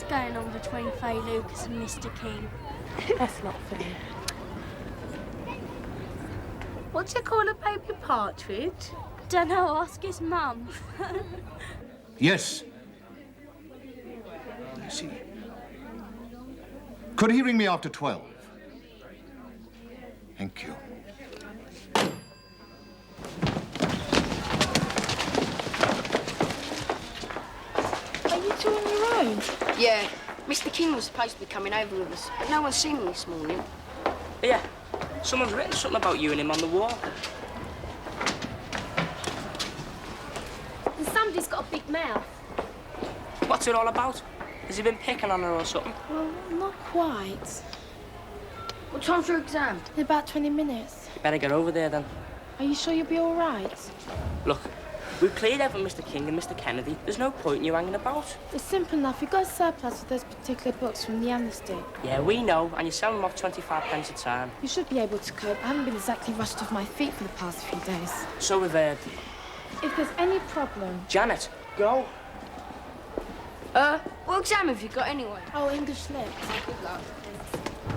What's going on between Faye Lucas and Mr. King? That's not fair. What do you call a baby partridge? Dunno, ask his mum. Yes. I see. Could he ring me after 12? Thank you. Are you two on your own? Yeah, Mr. King was supposed to be coming over with us, but no one's seen him this morning. Yeah, someone's written something about you and him on the wall. And somebody's got a big mouth. What's it all about? Has he been picking on her or something? Well, not quite. What time's your exam? In about 20 minutes. Better get over there then. Are you sure you'll be all right? Look, we've cleared out with Mr. King and Mr. Kennedy. There's no point in you hanging about. It's simple enough. You've got a surplus of those particular books from the amnesty. Yeah, we know, and you're selling them off 25 pence a time. You should be able to cope. I haven't been exactly rushed off my feet for the past few days. So we've heard. If there's any problem... Janet, go. What exam have you got anyway? Oh, English lit. Good luck.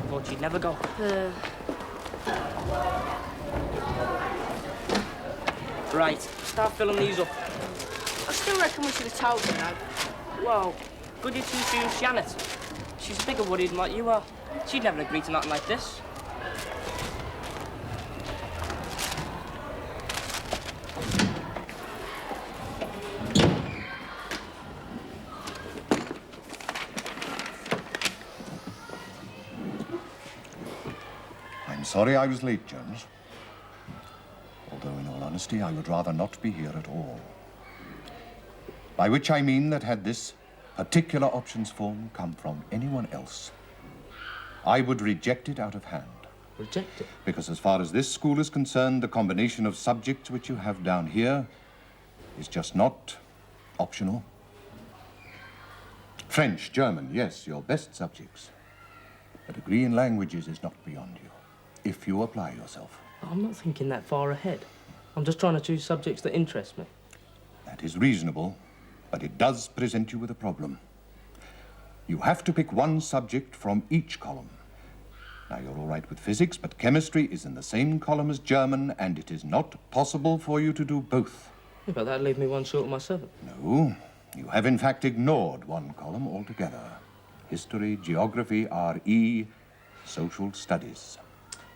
Thought you'd never go. Right, start filling these up. I still reckon we should have told her, though. Well, good you two choose Janet. She's bigger worried than what you are. She'd never agree to nothing like this. I'm sorry I was late, Jones. Although, in all honesty, I would rather not be here at all. By which I mean that had this particular options form come from anyone else, I would reject it out of hand. Reject it? Because as far as this school is concerned, the combination of subjects which you have down here is just not optional. French, German, yes, your best subjects. A degree in languages is not beyond you, if you apply yourself. I'm not thinking that far ahead. I'm just trying to choose subjects that interest me. That is reasonable, but it does present you with a problem. You have to pick one subject from each column. Now, you're all right with physics, but chemistry is in the same column as German, and it is not possible for you to do both. Yeah, but that'd leave me one short of my 7. No, you have in fact ignored one column altogether. History, geography, RE, social studies.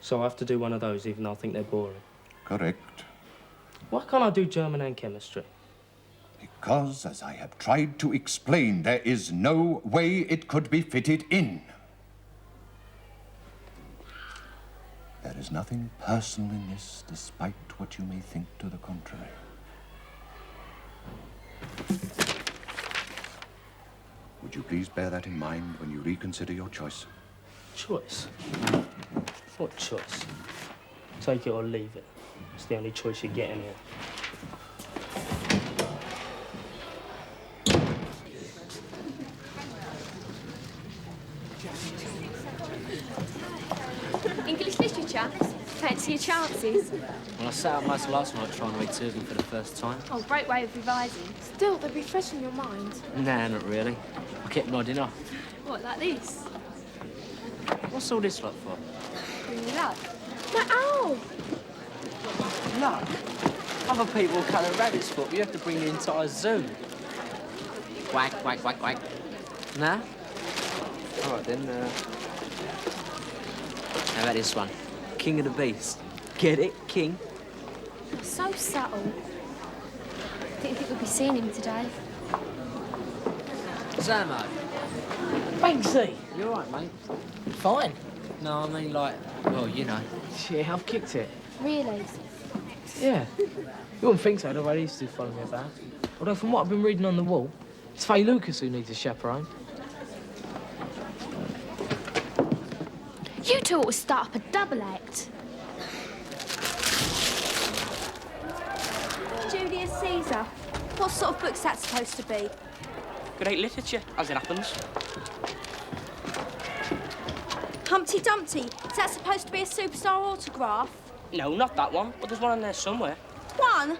So I have to do one of those, even though I think they're boring. Correct. Why can't I do German and chemistry? Because, as I have tried to explain, there is no way it could be fitted in. There is nothing personal in this, despite what you may think to the contrary. Would you please bear that in mind when you reconsider your choice? Choice? What choice? Take it or leave it. It's the only choice you're getting here. English literature? Fancy your chances? Well, I sat up most last night trying to read two of them for the first time. Oh, great way of revising. Still, they'll be fresh in your mind. Nah, not really. I kept nodding off. What, like this? What's all this lot for? Bring you luck. My owl! Luck? Other people cut a rabbit's foot, but you have to bring the entire zoo. Quack, quack, quack, quack. Nah? All right, then, how about this one? King of the Beast. Get it? King? So subtle. Didn't think we'd be seeing him today. Samo. Banksy! You all right, mate? Fine. No, I mean, like, well, you know. Yeah, I've kicked it. Really? Yeah. You wouldn't think so, the way they used to follow me about. Although, from what I've been reading on the wall, it's Faye Lucas who needs a chaperone. You two ought to start up a double act. Julius Caesar. What sort of book's that supposed to be? Great literature, as it happens. Humpty Dumpty. Is that supposed to be a superstar autograph? No, not that one, but there's one in there somewhere. One?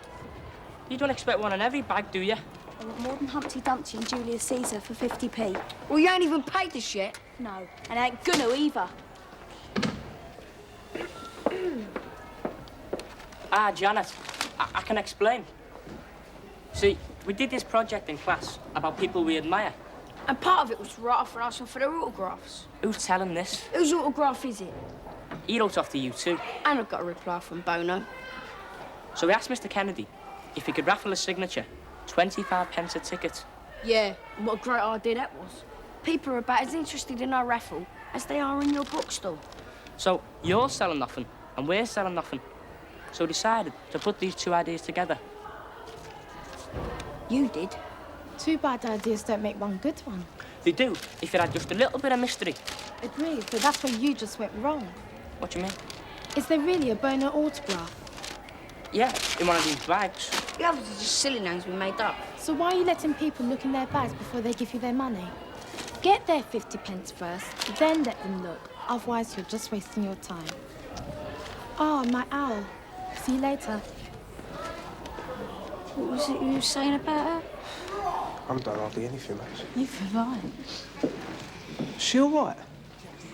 You don't expect one in every bag, do you? I want more than Humpty Dumpty and Julius Caesar for 50p. Well, you ain't even paid us yet. No, and I ain't gonna either. Janet, I can explain. See, we did this project in class about people we admire. And part of it was right off and asking for their autographs. Who's telling this? Whose autograph is it? He wrote off to you too. And I've got a reply from Bono. So we asked Mr. Kennedy if he could raffle a signature, 25 pence a ticket. Yeah, and what a great idea that was. People are about as interested in our raffle as they are in your bookstore. So you're selling nothing and we're selling nothing. So we decided to put these two ideas together. You did. Two bad ideas don't make one good one. They do, if it had just a little bit of mystery. Agreed, but that's where you just went wrong. What do you mean? Is there really a Bono autograph? Yeah, in one of these bags. The others are just silly names we made up. So why are you letting people look in their bags before they give you their money? Get their 50p first, then let them look. Otherwise, you're just wasting your time. Oh, my owl. See you later. What was it you were saying about her? I haven't done hardly anything, mate. Neither have I. Is she all right?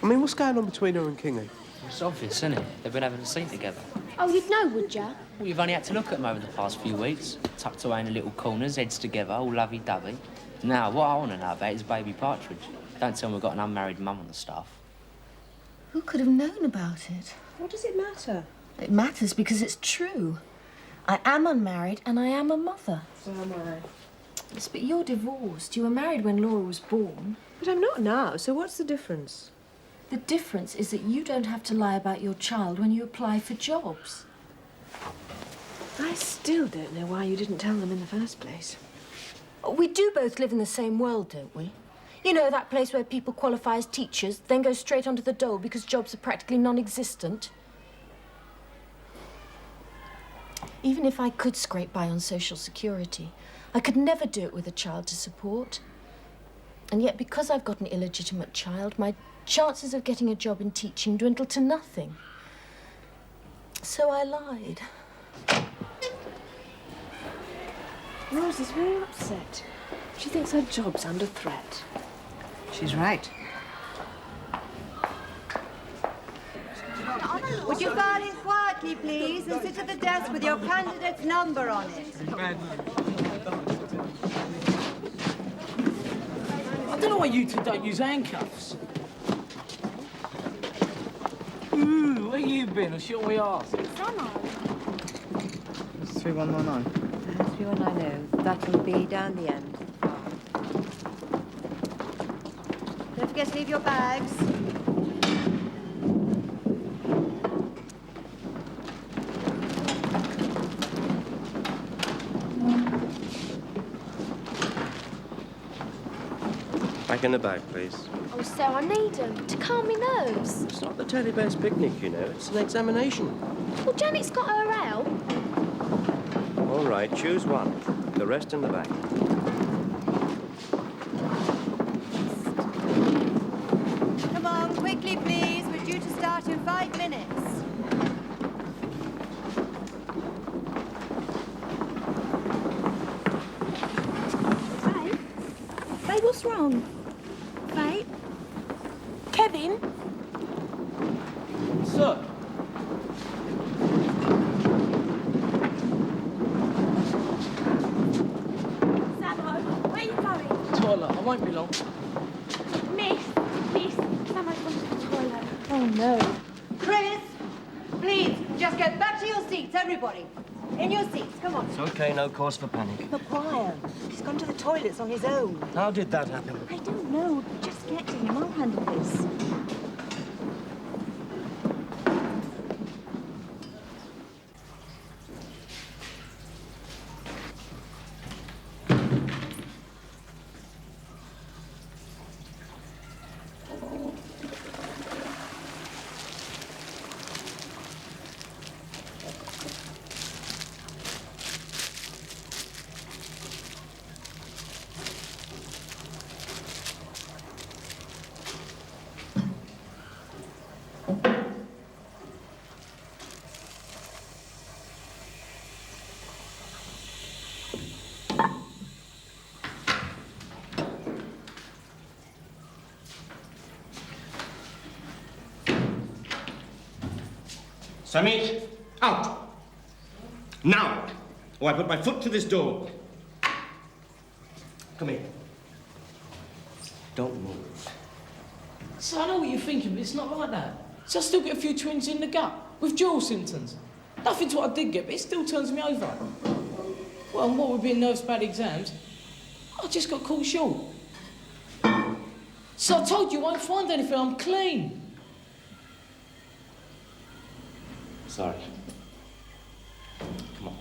I mean, what's going on between her and Kingy? It's obvious, isn't it? They've been having a scene together. Oh, you'd know, would ya? Well, you've only had to look at them over the past few weeks. Tucked away in the little corners, heads together, all lovey-dovey. Now, what I want to know about is baby Partridge. Don't tell me we've got an unmarried mum on the staff. Who could have known about it? What does it matter? It matters because it's true. I am unmarried and I am a mother. So am I. Yes, but you're divorced. You were married when Laura was born. But I'm not now, so what's the difference? The difference is that you don't have to lie about your child when you apply for jobs. I still don't know why you didn't tell them in the first place. We do both live in the same world, don't we? You know, that place where people qualify as teachers, then go straight onto the dole because jobs are practically non-existent. Even if I could scrape by on social security, I could never do it with a child to support. And yet, because I've got an illegitimate child, my chances of getting a job in teaching dwindle to nothing. So I lied. Rose is very upset. She thinks her job's under threat. She's right. Would you file in quietly, please, and sit at the desk with your candidate's number on it? I don't know why you two don't use handcuffs. Ooh, where you been? Or shall we ask? It's 3199. 3190. That'll be down the end. Don't forget to leave your bags. Back in the bag, please. Oh, so I need them to calm me nerves. It's not the teddy bear's picnic, you know. It's an examination. Well, Janet's got her out. All right, choose one. The rest in the bag. Come on, quickly, please. We're due to start in 5 minutes. Babe, what's wrong? Babe? Kevin? Sir. Samo, where are you going? Toilet, I won't be long. Miss, Samo's gone to the toilet. Oh, no. Chris, please, just get back to your seats, everybody. In your seats, come on. It's okay, no cause for panic. But quiet. He's gone to the toilets on his own. How did that happen? I don't know. Just get to him. I'll handle this. Sammy, out! Now! Or I put my foot to this door. Come here. Don't move. So I know what you're thinking, but it's not like that. So I still get a few twinges in the gut, with dual symptoms. Nothing to what I did get, but it still turns me over. Well, and what with being nervous about exams, I just got caught short. So I told you I won't find anything, I'm clean. Sorry. Come on.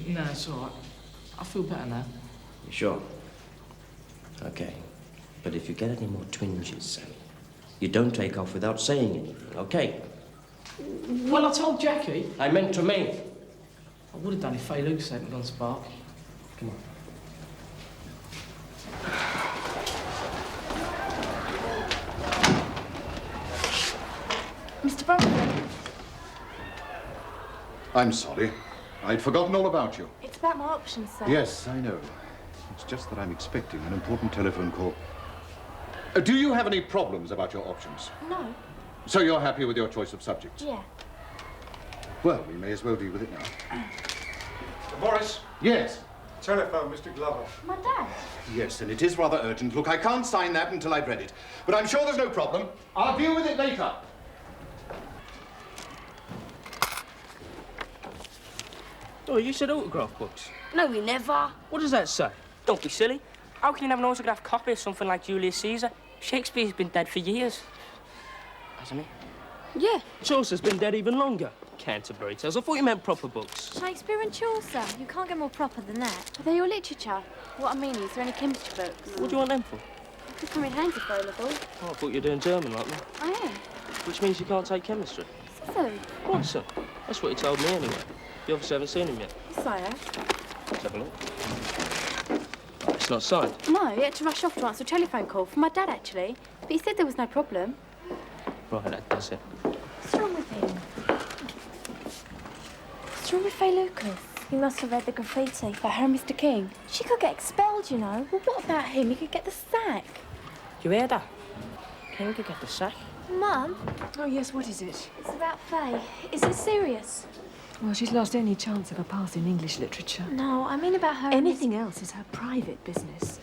No, it's all right. I feel better now. You sure? Okay. But if you get any more twinges, Sammy, you don't take off without saying anything, okay? Well, I told Jackie. I meant to me. I would have done if Faye Lucas hadn't gone spark. Come on. Mr. Bromley, I'm sorry. I'd forgotten all about you. it's about my options, sir. Yes, I know. It's just that I'm expecting an important telephone call. Do you have any problems about your options? No. So you're happy with your choice of subjects? Yeah. Well, we may as well deal with it now. Morris? Yes? Telephone, Mr. Glover. My dad. Yes, and it is rather urgent. Look, I can't sign that until I've read it. But I'm sure there's no problem. I'll deal with it later. Oh, you said autograph books? No, we never. What does that say? Don't be silly. How can you have an autographed copy of something like Julius Caesar? Shakespeare's been dead for years. Hasn't he? Yeah. Chaucer's been dead even longer. Canterbury Tales. I thought you meant proper books. Shakespeare and Chaucer. You can't get more proper than that. Are they your literature? What I mean is there any chemistry books? What do you want them for? They could come in handy if available. Oh, I thought you were doing German like me. I am. Which means you can't take chemistry. So? What, son? That's what he told me anyway. You obviously haven't seen him yet. Yes, I have. Let's have a look. Oh, it's not signed. No, he had to rush off to answer a telephone call from my dad, actually. But he said there was no problem. Right, that does it. What's wrong with him? What's wrong with Faye Lucas? He must have read the graffiti about her and Mr. King. She could get expelled, you know. Well, what about him? He could get the sack. You hear that? King could get the sack. Mum? Oh, yes, what is it? It's about Faye. Is it serious? Well, she's lost any chance of a pass in English literature. No, I mean about her... Anything else is her private business.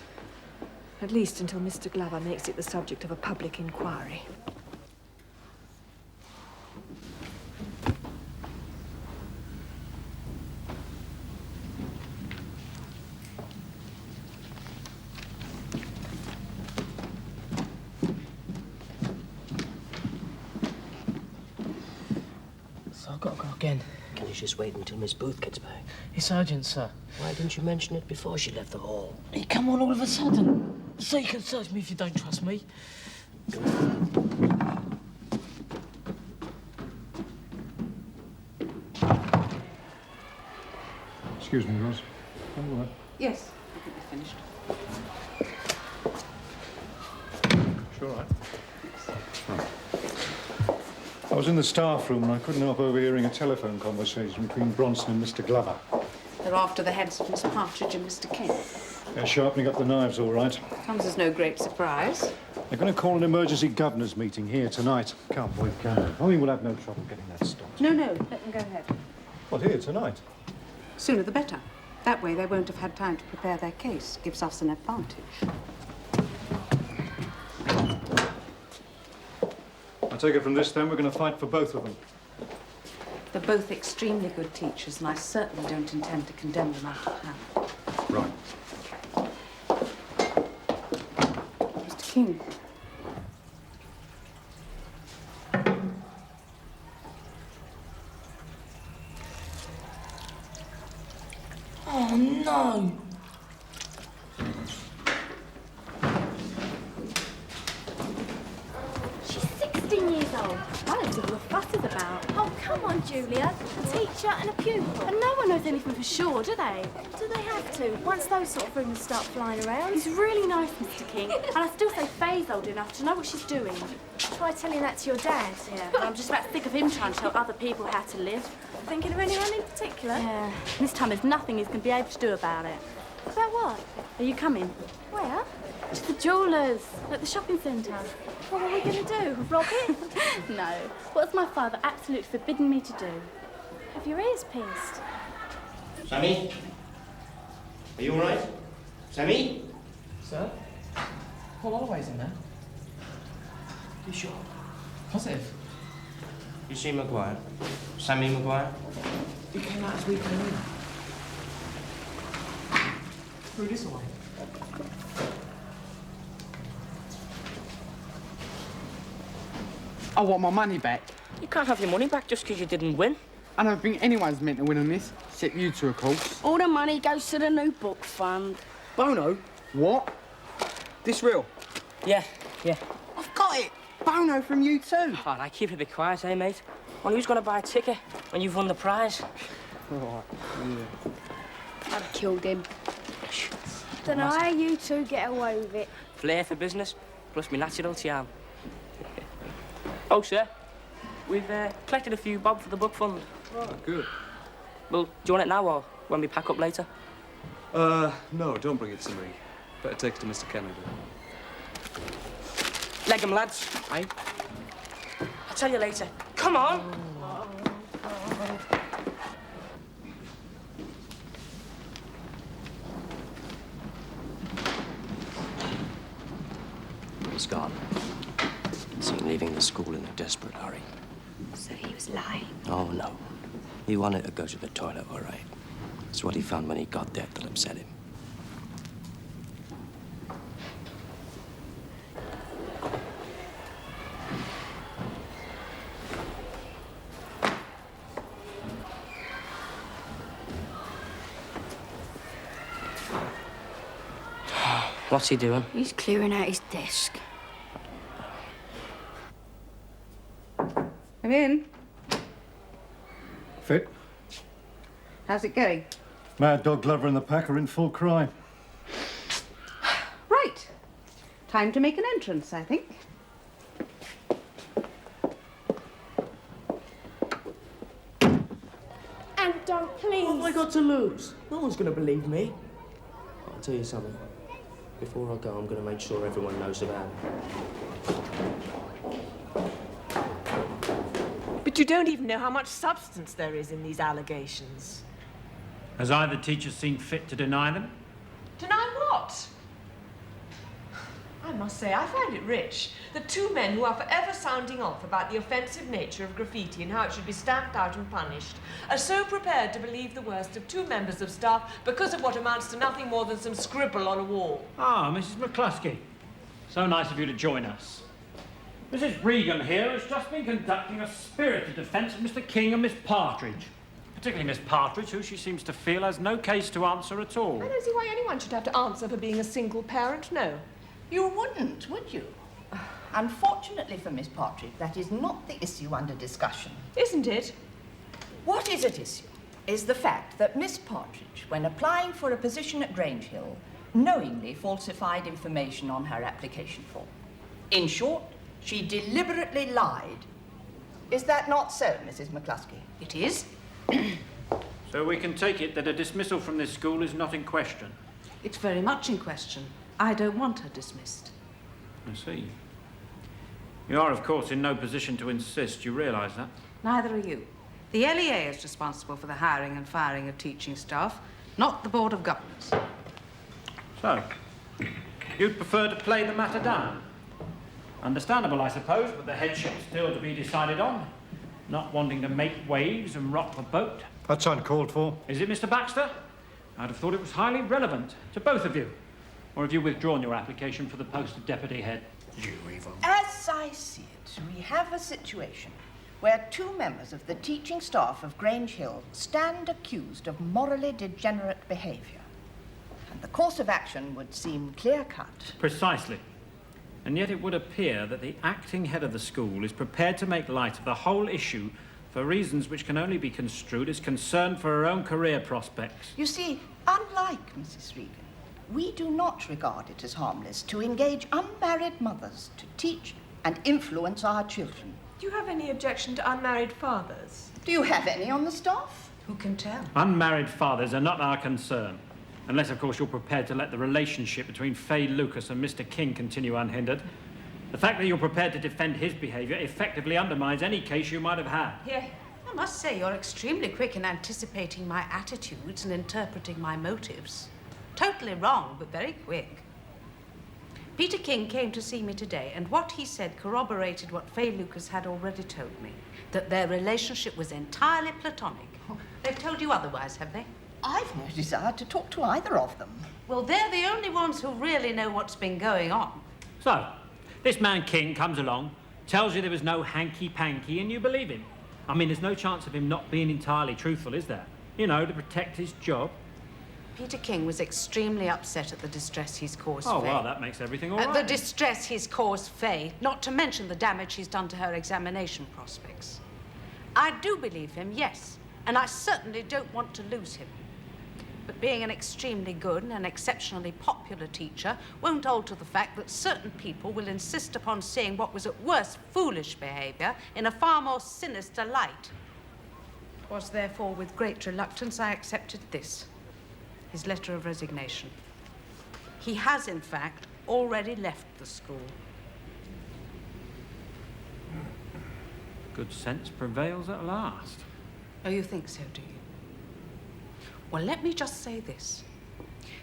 At least until Mr. Glover makes it the subject of a public inquiry. So I've got to go again. Can you just wait until Miss Booth gets back? It's urgent, sir. Why didn't you mention it before she left the hall? Hey, come on all of a sudden. So you can search me if you don't trust me. Excuse me, Ross. All right. Yes, I think we're finished. Sure, right. I was in the staff room and I couldn't help overhearing a telephone conversation between Bronson and Mr. Glover. They're after the heads of Miss Partridge and Mr. King. They're sharpening up the knives, all right. Comes as no great surprise. They're going to call an emergency governor's meeting here tonight. Can't wait, can we? I think we'll have no trouble getting that stopped. No, let them go ahead. What, here tonight? Sooner the better. That way they won't have had time to prepare their case. Gives us an advantage. I take it from this, then, we're going to fight for both of them. They're both extremely good teachers, and I certainly don't intend to condemn them out of hand. Right. Mr. King. Oh, no! She's 16 years old. I don't see what the fuss is about. Oh, come on, Julia. A teacher and a pupil. And no one knows anything for sure, do they? Do they have to? Once those sort of rumours start flying around. He's really nice, Mr. King. And I still say Faye's old enough to know what she's doing. Try telling that to your dad. Yeah, well, I'm just about sick of him trying to tell other people how to live. Thinking of anyone in particular? Yeah. This time there's nothing he's going to be able to do about it. About what? Are you coming? Where? To the jewellers at the shopping centre. What are we going to do? Rob it? No. What's my father absolutely forbidden me to do? Have your ears pierced? Sammy? Are you all right? Sammy? Sir? Paul Holloway's in there. You sure? Positive. You see Maguire? Sammy Maguire? He came out as we came in. Through this way. I want my money back. You can't have your money back just because you didn't win. I don't think anyone's meant to win on this, except you two, of course. All the money goes to the new book fund. Bono? What? This real? Yeah. I've got it! Bono from you too. All right, keep it a bit quiet, eh, mate? Well, who's going to buy a ticket when you've won the prize? All right, yeah. I've killed him. Don't know how you two get away with it. Flair for business, plus my natural charm. Oh, sir, we've collected a few bob for the book fund. Oh, good. Well, do you want it now or when we pack up later? No, don't bring it to me. Better take it to Mr. Kennedy. Leg 'em, lads. Aye. I'll tell you later. Come on! He's gone. Seen leaving the school in a desperate hurry. So he was lying. Oh, no. He wanted to go to the toilet, all right. It's what he found when he got there that upset him. What's he doing? He's clearing out his desk. Come in. Fit? How's it going? Mad Dog Glover and the pack are in full cry. Right. Time to make an entrance, I think. And don't, please. What have I got to lose? No one's going to believe me. I'll tell you something. Before I go, I'm going to make sure everyone knows about it. But you don't even know how much substance there is in these allegations. Has either teacher seen fit to deny them? Deny what? I must say, I find it rich that two men who are forever sounding off about the offensive nature of graffiti and how it should be stamped out and punished are so prepared to believe the worst of two members of staff because of what amounts to nothing more than some scribble on a wall. Ah, Mrs. McCluskey. So nice of you to join us. Mrs. Regan here has just been conducting a spirited defence of Mr. King and Miss Partridge. Particularly Miss Partridge, who she seems to feel has no case to answer at all. I don't see why anyone should have to answer for being a single parent, no. You wouldn't, would you? Unfortunately for Miss Partridge, that is not the issue under discussion. Isn't it? What is at issue is the fact that Miss Partridge, when applying for a position at Grange Hill, knowingly falsified information on her application form. In short, she deliberately lied. Is that not so, Mrs. McCluskey? It is. So we can take it that a dismissal from this school is not in question. It's very much in question. I don't want her dismissed. I see. You are, of course, in no position to insist. You realise that? Neither are you. The LEA is responsible for the hiring and firing of teaching staff, not the Board of Governors. So, you'd prefer to play the matter down? Understandable, I suppose, but the headship's still to be decided on. Not wanting to make waves and rock the boat. That's uncalled for. Is it, Mr. Baxter? I'd have thought it was highly relevant to both of you. Or have you withdrawn your application for the post of deputy head? You evil. As I see it, we have a situation where two members of the teaching staff of Grange Hill stand accused of morally degenerate behaviour. And the course of action would seem clear-cut. Precisely. And yet it would appear that the acting head of the school is prepared to make light of the whole issue for reasons which can only be construed as concern for her own career prospects. You see, unlike Mrs. Regan, we do not regard it as harmless to engage unmarried mothers to teach and influence our children. Do you have any objection to unmarried fathers? Do you have any on the staff? Who can tell? Unmarried fathers are not our concern. Unless, of course, you're prepared to let the relationship between Faye Lucas and Mr. King continue unhindered. The fact that you're prepared to defend his behaviour effectively undermines any case you might have had. Yeah, I must say you're extremely quick in anticipating my attitudes and interpreting my motives. Totally wrong, but very quick. Peter King came to see me today, and what he said corroborated what Faye Lucas had already told me, that their relationship was entirely platonic. They've told you otherwise, have they? I've no desire to talk to either of them. Well, they're the only ones who really know what's been going on. So, this man King comes along, tells you there was no hanky-panky, and you believe him. I mean, there's no chance of him not being entirely truthful, is there? You know, to protect his job. Peter King was extremely upset at the distress he's caused Oh, Faye. well, that makes everything all right. The distress he's caused Faye, not to mention the damage he's done to her examination prospects. I do believe him, yes, and I certainly don't want to lose him. But being an extremely good and an exceptionally popular teacher won't alter the fact that certain people will insist upon seeing what was at worst foolish behaviour in a far more sinister light. It was therefore with great reluctance I accepted this, his letter of resignation. He has, in fact, already left the school. Good sense prevails at last. Oh, you think so, do you? Well, let me just say this,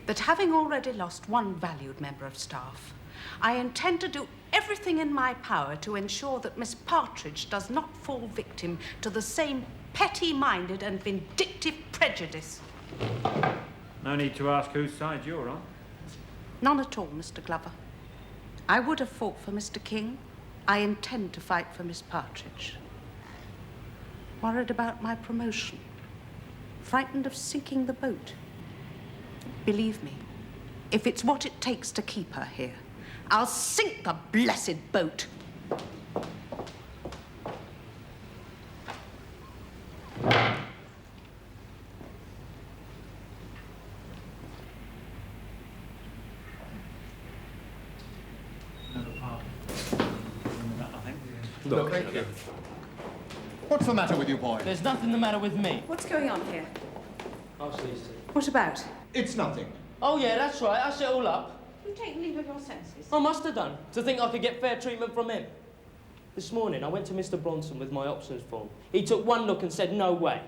that having already lost one valued member of staff, I intend to do everything in my power to ensure that Miss Partridge does not fall victim to the same petty-minded and vindictive prejudice. No need to ask whose side you're on. None at all, Mr. Glover. I would have fought for Mr. King. I intend to fight for Miss Partridge. Worried about my promotion. Frightened of sinking the boat. Believe me, if it's what it takes to keep her here, I'll sink the blessed boat. Look, thank you. What's the matter with you, boy? There's nothing the matter with me. What's going on here? I'll see you. What about? It's nothing. Oh, yeah, that's right. I set it all up. You've taken leave of your senses. I must have done, to think I could get fair treatment from him. This morning, I went to Mr. Bronson with my options form. He took one look and said, no way.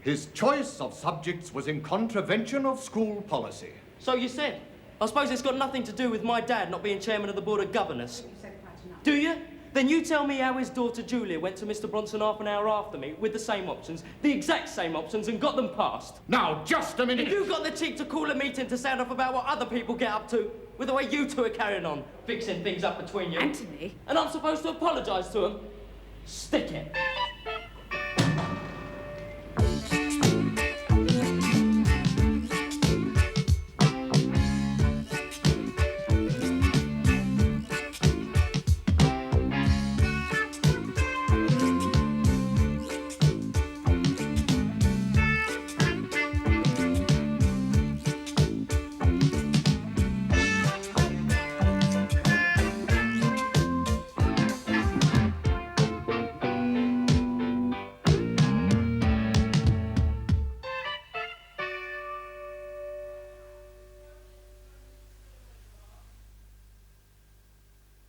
His choice of subjects was in contravention of school policy. So you said. I suppose it's got nothing to do with my dad not being chairman of the Board of Governors. You said quite enough. Do you? Then you tell me how his daughter Julia went to Mr. Bronson half an hour after me with the same options, the exact same options, and got them passed. Now, just a minute. If you got the cheek to call a meeting to sound off about what other people get up to, with the way you two are carrying on, fixing things up between you. Anthony? And I'm supposed to apologise to him? Stick it.